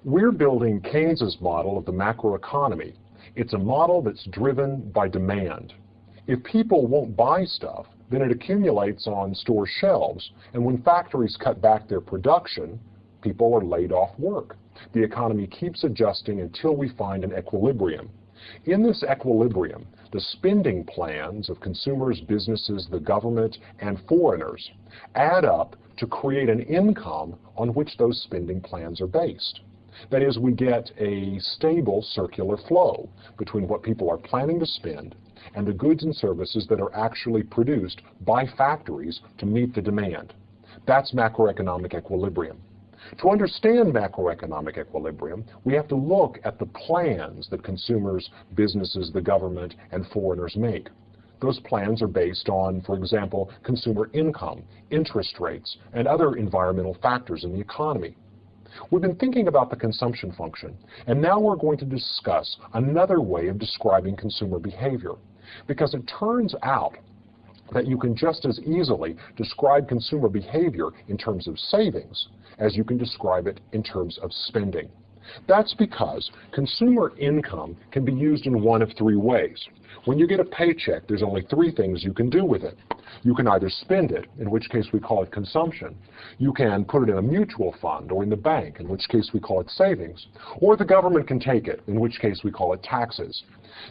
We're building Keynes's model of the macroeconomy. It's a model that's driven by demand. If people won't buy stuff, then it accumulates on store shelves, and when factories cut back their production, people are laid off work. The economy keeps adjusting until we find an equilibrium. In this equilibrium, the spending plans of consumers, businesses, the government, and foreigners add up to create an income on which those spending plans are based. That is, we get a stable circular flow between what people are planning to spend and the goods and services that are actually produced by factories to meet the demand. That's macroeconomic equilibrium. To understand macroeconomic equilibrium, we have to look at the plans that consumers, businesses, the government, and foreigners make. Those plans are based on, for example, consumer income, interest rates, and other environmental factors in the economy. We've been thinking about the consumption function, and now we're going to discuss another way of describing consumer behavior, because it turns out that you can just as easily describe consumer behavior in terms of savings as you can describe it in terms of spending. That's because consumer income can be used in one of three ways. When you get a paycheck, there's only three things you can do with it. You can either spend it, in which case we call it consumption. You can put it in a mutual fund or in the bank, in which case we call it savings. Or the government can take it, in which case we call it taxes.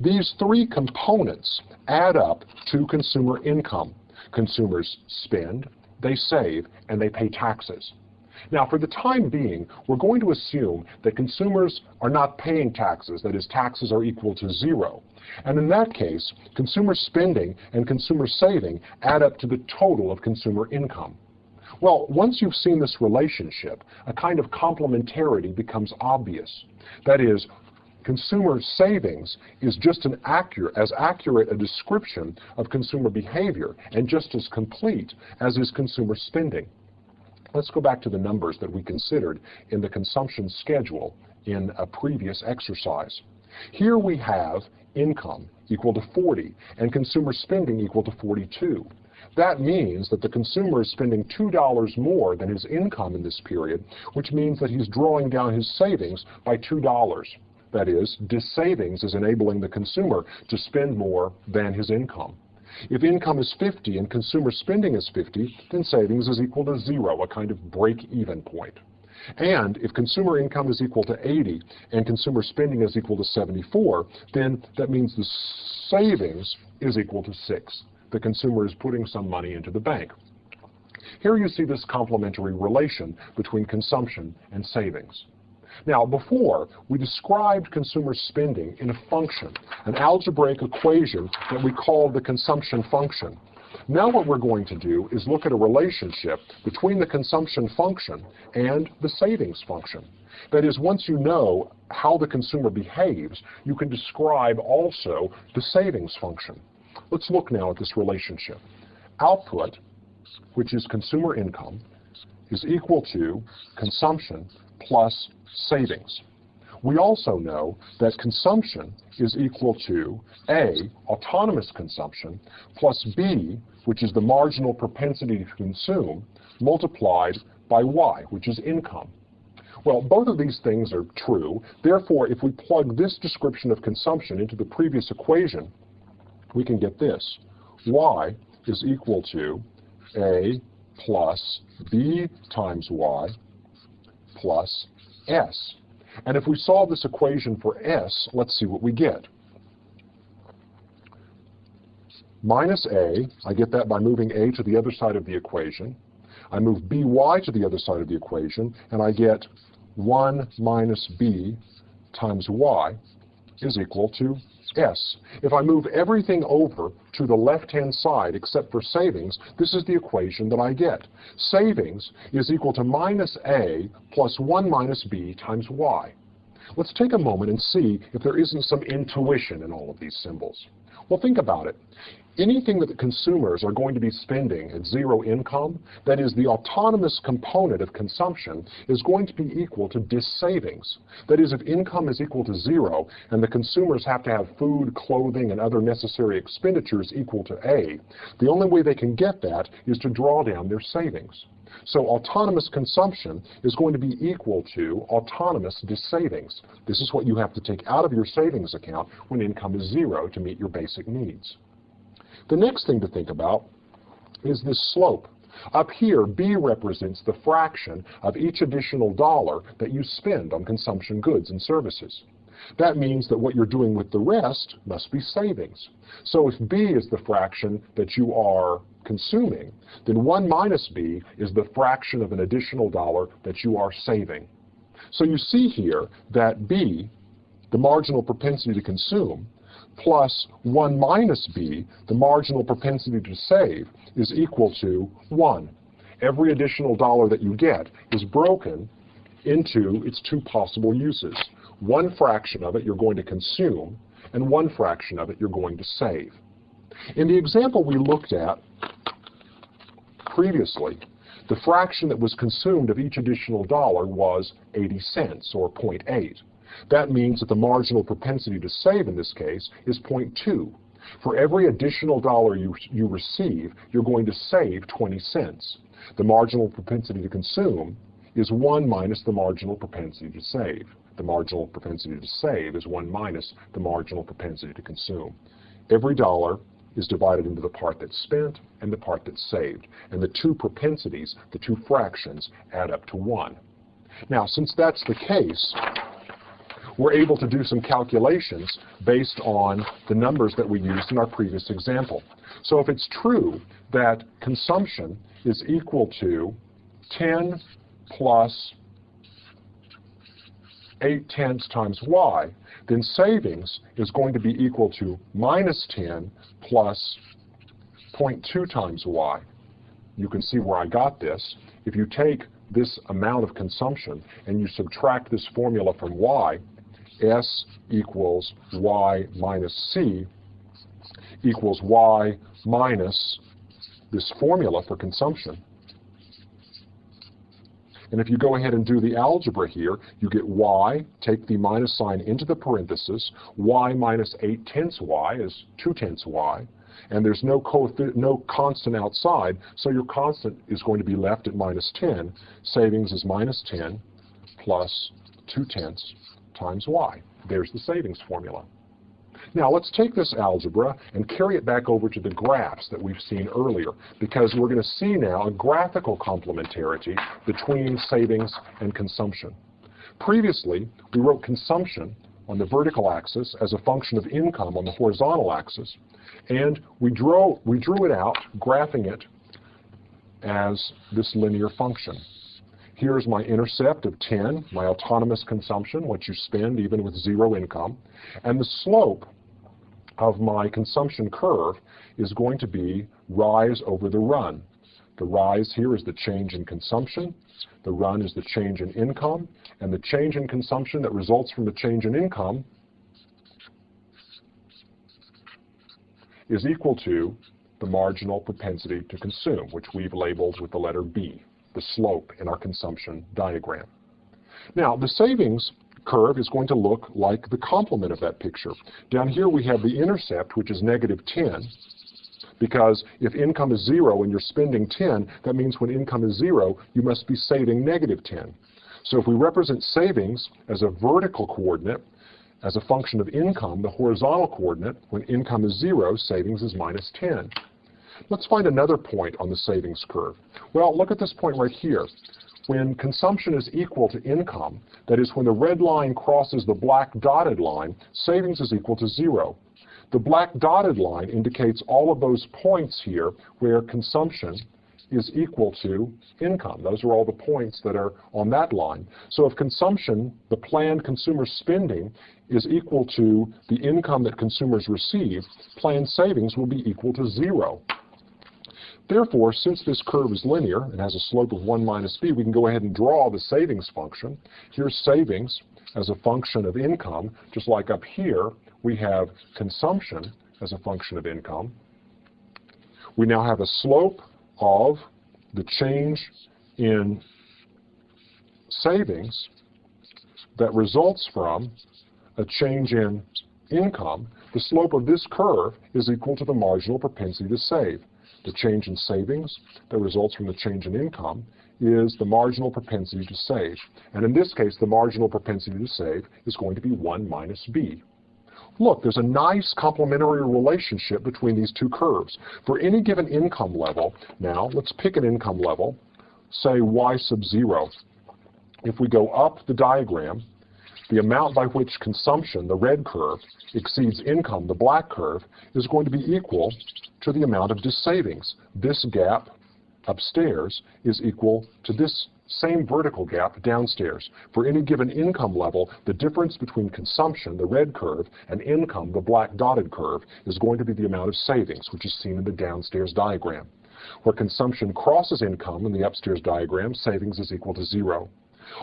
These three components add up to consumer income. Consumers spend, they save, and they pay taxes. Now, for the time being, we're going to assume that consumers are not paying taxes, that is, taxes are equal to zero. And in that case, consumer spending and consumer saving add up to the total of consumer income. Well, once you've seen this relationship, a kind of complementarity becomes obvious. That is, consumer savings is just as accurate a description of consumer behavior and just as complete as is consumer spending. Let's go back to the numbers that we considered in the consumption schedule in a previous exercise. Here we have income equal to 40 and consumer spending equal to 42. That means that the consumer is spending $2 more than his income in this period, which means that he's drawing down his savings by $2. That is, this savings is enabling the consumer to spend more than his income. If income is 50 and consumer spending is 50, then savings is equal to 0, a kind of break-even point. And if consumer income is equal to 80 and consumer spending is equal to 74, then that means the savings is equal to 6. The consumer is putting some money into the bank. Here you see this complementary relation between consumption and savings. Now, before, we described consumer spending in a function, an algebraic equation that we called the consumption function. Now what we're going to do is look at a relationship between the consumption function and the savings function. That is, once you know how the consumer behaves, you can describe also the savings function. Let's look now at this relationship. Output, which is consumer income, is equal to consumption plus savings. We also know that consumption is equal to A, autonomous consumption, plus B, which is the marginal propensity to consume, multiplied by Y, which is income. Well, both of these things are true. Therefore, if we plug this description of consumption into the previous equation, we can get this. Y is equal to A plus B times Y plus S. And if we solve this equation for S, let's see what we get. Minus A, I get that by moving A to the other side of the equation. I move BY to the other side of the equation, and I get 1 minus B times Y is equal to S. If I move everything over to the left-hand side except for savings, this is the equation that I get. Savings is equal to minus A plus 1 minus B times Y. Let's take a moment and see if there isn't some intuition in all of these symbols. Well, think about it. Anything that the consumers are going to be spending at zero income, that is the autonomous component of consumption, is going to be equal to dis-savings. That is, if income is equal to zero and the consumers have to have food, clothing, and other necessary expenditures equal to A, the only way they can get that is to draw down their savings. So autonomous consumption is going to be equal to autonomous dis-savings. This is what you have to take out of your savings account when income is zero to meet your basic needs. The next thing to think about is this slope. Up here, B represents the fraction of each additional dollar that you spend on consumption goods and services. That means that what you're doing with the rest must be savings. So if B is the fraction that you are consuming, then 1 minus B is the fraction of an additional dollar that you are saving. So you see here that B, the marginal propensity to consume, plus 1 minus B, the marginal propensity to save, is equal to 1. Every additional dollar that you get is broken into its two possible uses. One fraction of it you're going to consume, and one fraction of it you're going to save. In the example we looked at previously, the fraction that was consumed of each additional dollar was 80 cents, or 0.8. That means that the marginal propensity to save in this case is 0.2. For every additional dollar you receive, you're going to save 20 cents. The marginal propensity to consume is 1 minus the marginal propensity to save. The marginal propensity to save is 1 minus the marginal propensity to consume. Every dollar is divided into the part that's spent and the part that's saved. And the two propensities, the two fractions, add up to 1. Now, since that's the case, we're able to do some calculations based on the numbers that we used in our previous example. So if it's true that consumption is equal to 10 plus 8/10 times y, then savings is going to be equal to minus 10 plus 0.2 times y. You can see where I got this. If you take this amount of consumption and you subtract this formula from y, S equals y minus C equals y minus this formula for consumption. And if you go ahead and do the algebra here, you get y, take the minus sign into the parenthesis, y minus 8/10 y is 2/10 y, and there's no constant outside, so your constant is going to be left at minus 10. Savings is minus 10 plus 2/10 times y. There's the savings formula. Now let's take this algebra and carry it back over to the graphs that we've seen earlier, because we're going to see now a graphical complementarity between savings and consumption. Previously, we wrote consumption on the vertical axis as a function of income on the horizontal axis, and we drew it out, graphing it as this linear function. Here's my intercept of 10, my autonomous consumption, what you spend even with zero income, and the slope of my consumption curve is going to be rise over the run. The rise here is the change in consumption, the run is the change in income, and the change in consumption that results from the change in income is equal to the marginal propensity to consume, which we've labeled with the letter B, the slope in our consumption diagram. Now, the savings curve is going to look like the complement of that picture. Down here we have the intercept, which is negative 10, because if income is 0 and you're spending 10, that means when income is 0, you must be saving negative 10. So if we represent savings as a vertical coordinate, as a function of income, the horizontal coordinate, when income is 0, savings is minus 10. Let's find another point on the savings curve. Well, look at this point right here. When consumption is equal to income, that is, when the red line crosses the black dotted line, savings is equal to 0. The black dotted line indicates all of those points here where consumption is equal to income. Those are all the points that are on that line. So if consumption, the planned consumer spending, is equal to the income that consumers receive, planned savings will be equal to 0. Therefore, since this curve is linear and has a slope of 1 minus b, we can go ahead and draw the savings function. Here's savings as a function of income, just like up here we have consumption as a function of income. We now have a slope of the change in savings that results from a change in income. The slope of this curve is equal to the marginal propensity to save. The change in savings that results from the change in income is the marginal propensity to save. And in this case, the marginal propensity to save is going to be 1 minus B. Look, there's a nice complementary relationship between these two curves. For any given income level, now let's pick an income level, say y sub 0. If we go up the diagram, the amount by which consumption, the red curve, exceeds income, the black curve, is going to be equal to the amount of savings. This gap upstairs is equal to this same vertical gap downstairs. For any given income level, the difference between consumption, the red curve, and income, the black dotted curve, is going to be the amount of savings, which is seen in the downstairs diagram. Where consumption crosses income in the upstairs diagram, savings is equal to 0.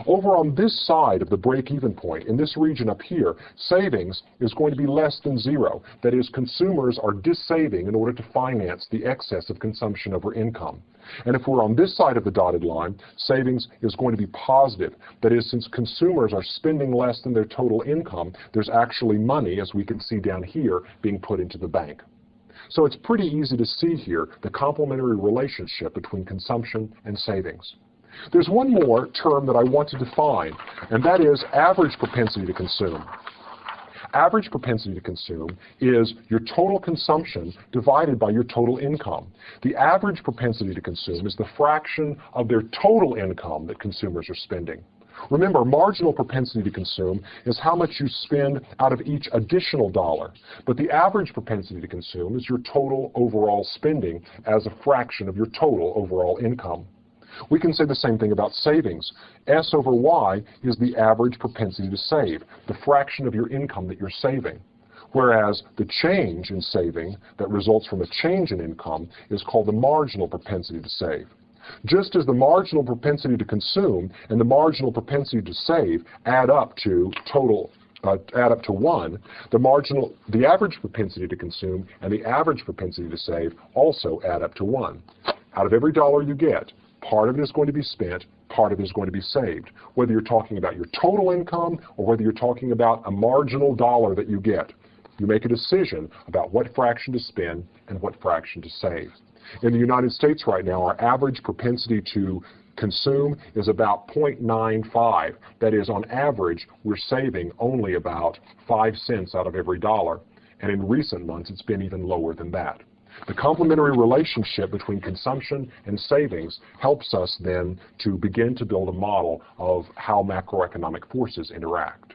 Over on this side of the break-even point, in this region up here, savings is going to be less than 0. That is, consumers are dissaving in order to finance the excess of consumption over income. And if we're on this side of the dotted line, savings is going to be positive. That is, since consumers are spending less than their total income, there's actually money, as we can see down here, being put into the bank. So it's pretty easy to see here the complementary relationship between consumption and savings. There's one more term that I want to define, and that is average propensity to consume. Average propensity to consume is your total consumption divided by your total income. The average propensity to consume is the fraction of their total income that consumers are spending. Remember, marginal propensity to consume is how much you spend out of each additional dollar. But the average propensity to consume is your total overall spending as a fraction of your total overall income. We can say the same thing about savings. S over Y is the average propensity to save, the fraction of your income that you're saving. Whereas the change in saving that results from a change in income is called the marginal propensity to save. Just as the marginal propensity to consume and the marginal propensity to save add up to 1, the average propensity to consume and the average propensity to save also add up to 1. Out of every dollar you get, part of it is going to be spent, part of it is going to be saved. Whether you're talking about your total income or whether you're talking about a marginal dollar that you get, you make a decision about what fraction to spend and what fraction to save. In the United States right now, our average propensity to consume is about 0.95. That is, on average, we're saving only about 5 cents out of every dollar. And in recent months, it's been even lower than that. The complementary relationship between consumption and savings helps us then to begin to build a model of how macroeconomic forces interact.